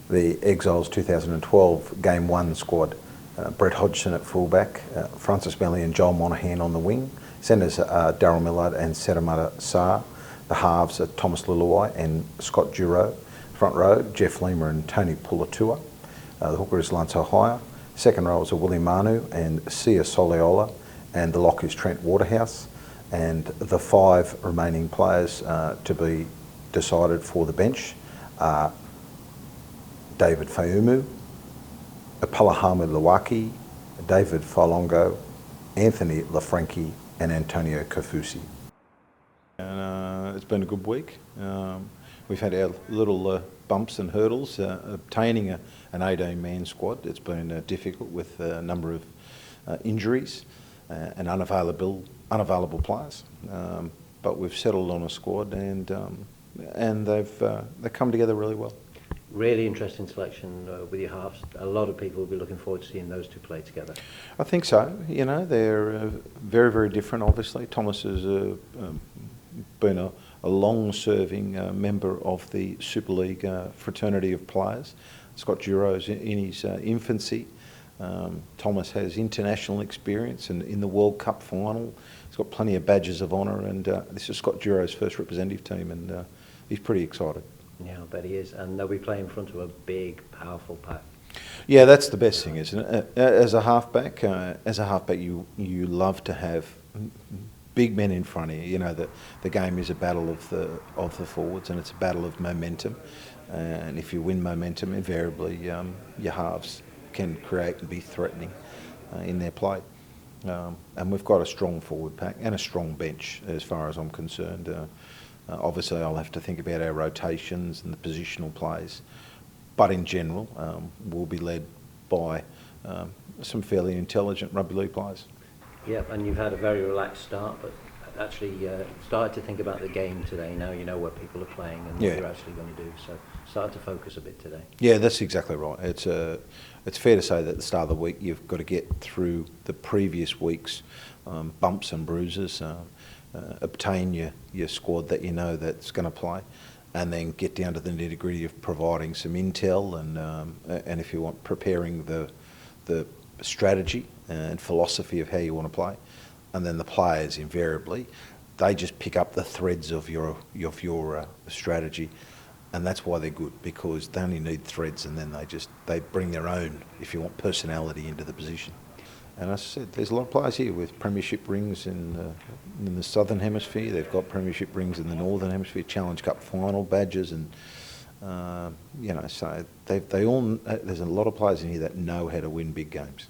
the Exiles 2012 Game 1 squad. Brett Hodgson at fullback, Francis Melly and Joel Monaghan on the wing. Centres are Daryl Millard and Sedamata Saar. The halves are Thomas Luluwai and Scott Duro. Front row, Jeff Lima and Tony Pulatua. The hooker is Lance Ohio. Second rows are Willie Manu and Sia Soliola, and the lock is Trent Waterhouse. And the 5 remaining players to be decided for the bench are David Faumu, Apalahama Lawaki, David Falongo, Anthony Lafranchi and Antonio Kafusi. And it's been a good week. We've had our little bumps and hurdles. Obtaining an 18-man squad, it's been difficult with a number of injuries and unavailable players. But we've settled on a squad, and they've come together really well. Really interesting selection with your halves. A lot of people will be looking forward to seeing those two play together. I think so. You know, they're very, very different, obviously. Thomas has been a long-serving member of the Super League fraternity of players. Scott Duro's in his infancy. Thomas has international experience and in the World Cup final. He's got plenty of badges of honour, and this is Scott Duro's first representative team, and he's pretty excited. Yeah, I bet he is, and they'll be playing in front of a big, powerful pack. Yeah, that's the best thing, isn't it? As a halfback, you love to have big men in front of you. You know that the game is a battle of the forwards, and it's a battle of momentum. And if you win momentum, invariably your halves can create and be threatening in their play. And we've got a strong forward pack and a strong bench, as far as I'm concerned. Obviously, I'll have to think about our rotations and the positional plays, but in general, we'll be led by some fairly intelligent rugby league players. Yeah, and you've had a very relaxed start, but actually started to think about the game today. Now you know where people are playing and what you're actually going to do, so started to focus a bit today. Yeah, that's exactly right. It's fair to say that at the start of the week you've got to get through the previous week's bumps and bruises, obtain your squad that you know that's going to play, and then get down to the nitty-gritty of providing some intel and if you want, preparing the strategy and philosophy of how you want to play. And then the players, invariably, they just pick up the threads of your strategy, and that's why they're good, because they only need threads, and then they bring their own, if you want, personality into the position. And as I said, there's a lot of players here with premiership rings in the Southern Hemisphere. They've got premiership rings in the Northern Hemisphere, Challenge Cup final badges, and so they all. There's a lot of players in here that know how to win big games.